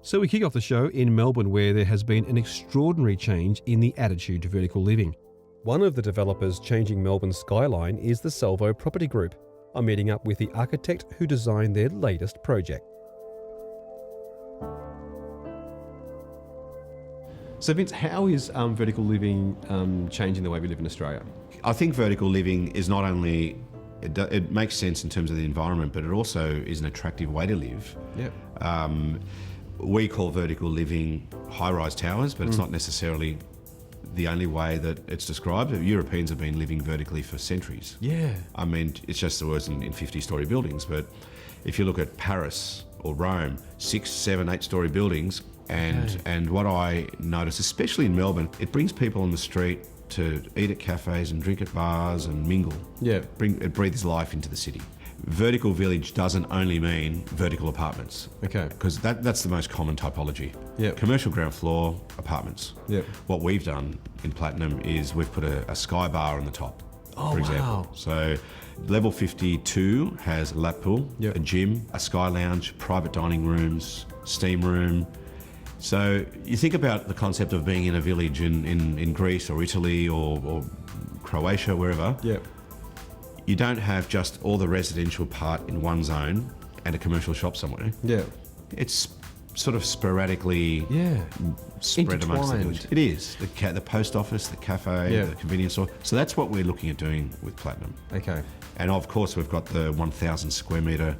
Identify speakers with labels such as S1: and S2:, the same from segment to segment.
S1: So we kick off the show in Melbourne, where there has been an extraordinary change in the attitude to vertical living. One of the developers changing Melbourne's skyline is the Salvo Property Group. I'm meeting up with the architect who designed their latest project. So Vince, how is vertical living changing the way we live in Australia?
S2: I think vertical living is not only, it makes sense in terms of the environment, but it also is an attractive way to live.
S1: Yeah.
S2: We call vertical living high-rise towers, but it's not necessarily the only way that it's described. Europeans have been living vertically for centuries.
S1: Yeah.
S2: I mean, it's just the words in 50-storey buildings, but if you look at Paris or Rome, 6, 7, 8-storey buildings, and what I notice, especially in Melbourne, it brings people on the street to eat at cafes and drink at bars and mingle.
S1: Yeah.
S2: It breathes life into the city. Vertical village doesn't only mean vertical apartments.
S1: Okay.
S2: Because that's the most common typology.
S1: Yeah.
S2: Commercial ground floor apartments.
S1: Yeah.
S2: What we've done in Platinum is we've put a sky bar on the top, for example.
S1: Wow.
S2: So level 52 has a lap pool,
S1: Yep.
S2: a gym, a sky lounge, private dining rooms, steam room. So you think about the concept of being in a village in Greece or Italy or Croatia, wherever.
S1: Yeah.
S2: You don't have just all the residential part in one zone and a commercial shop somewhere.
S1: Yeah.
S2: It's sort of sporadically spread amongst the village. It is. The post office, the cafe, the convenience store. So that's what we're looking at doing with Platinum.
S1: Okay.
S2: And of course, we've got the 1,000 square metre,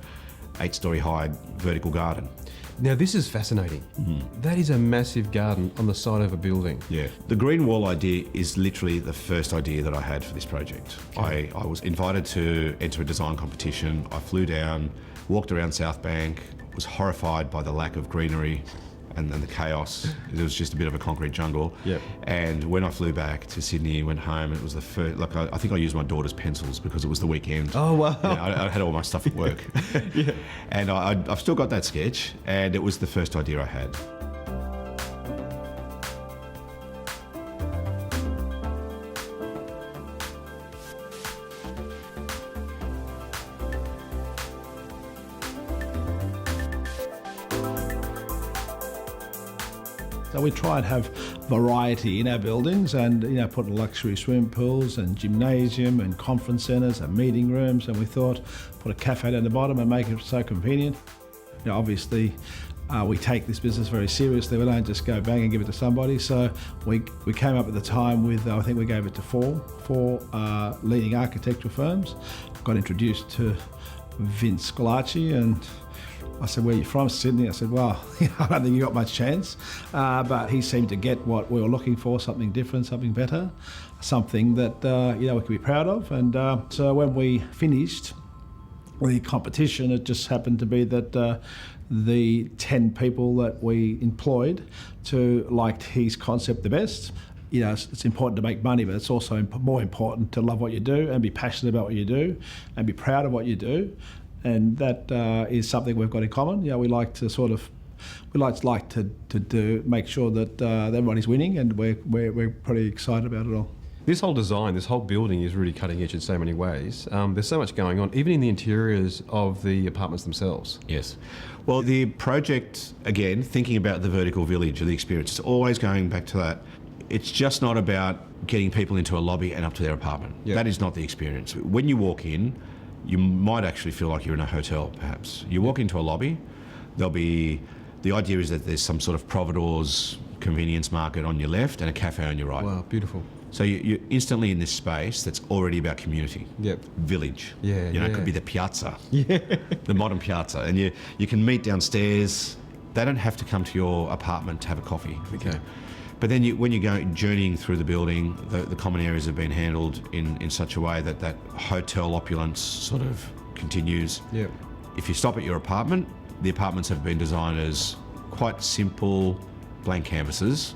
S2: 8-storey high vertical garden.
S1: Now this is fascinating. That is a massive garden on the side of a building.
S2: Yeah. The green wall idea is literally the first idea that I had for this project.
S1: Okay.
S2: I was invited to enter a design competition. I flew down, walked around South Bank, was horrified by the lack of greenery and the chaos. It was just a bit of a concrete jungle.
S1: Yep.
S2: And when I flew back to Sydney, went home, it was the first, I think I used my daughter's pencils because it was the weekend.
S1: Oh, wow.
S2: Yeah, I had all my stuff at work.
S1: Yeah.
S2: And I've still got that sketch, and it was the first idea I had.
S3: So we try and have variety in our buildings and, put luxury swimming pools and gymnasium and conference centres and meeting rooms, and we thought put a cafe down the bottom and make it so convenient. Obviously, we take this business very seriously. We don't just go bang and give it to somebody. So we came up at the time with, I think we gave it to four leading architectural firms. Got introduced to Vince Scalacci, and I said, "Where are you from?" Sydney. I said, "Well, I don't think you got much chance." But he seemed to get what we were looking for, something different, something better, something that, we could be proud of. And so when we finished the competition, it just happened to be that the 10 people that we employed liked his concept the best. It's important to make money, but it's also more important to love what you do and be passionate about what you do and be proud of what you do. And that is something we've got in common. We like to make sure that everybody's winning, and we're pretty excited about it all.
S1: This whole design, this whole building is really cutting edge in so many ways. There's so much going on, even in the interiors of the apartments themselves.
S2: Yes. Well, the project, again, thinking about the vertical village or the experience, it's always going back to that. It's just not about getting people into a lobby and up to their apartment.
S1: Yep.
S2: That is not the experience. When you walk in, you might actually feel like you're in a hotel, perhaps. You walk into a lobby, the idea is that there's some sort of providores convenience market on your left and a cafe on your right.
S1: Wow, beautiful.
S2: So you're instantly in this space that's already about community.
S1: Yep.
S2: Village.
S1: Yeah,
S2: It could be the piazza.
S1: Yeah.
S2: The modern piazza. And you can meet downstairs. They don't have to come to your apartment to have a coffee with you. But then when you go journeying through the building, the common areas have been handled in such a way that hotel opulence sort of continues.
S1: Yeah.
S2: If you stop at your apartment, the apartments have been designed as quite simple blank canvases,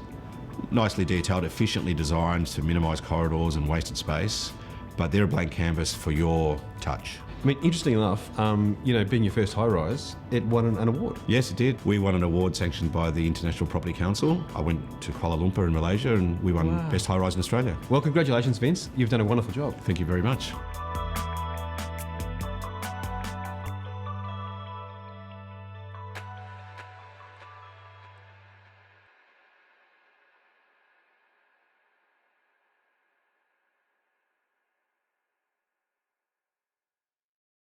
S2: nicely detailed, efficiently designed to minimise corridors and wasted space, but they're a blank canvas for your touch.
S1: I mean, interesting enough, being your first high-rise, it won an award.
S2: Yes, it did. We won an award sanctioned by the International Property Council. I went to Kuala Lumpur in Malaysia and we won Best High-Rise in Australia.
S1: Well, congratulations, Vince. You've done a wonderful job.
S2: Thank you very much.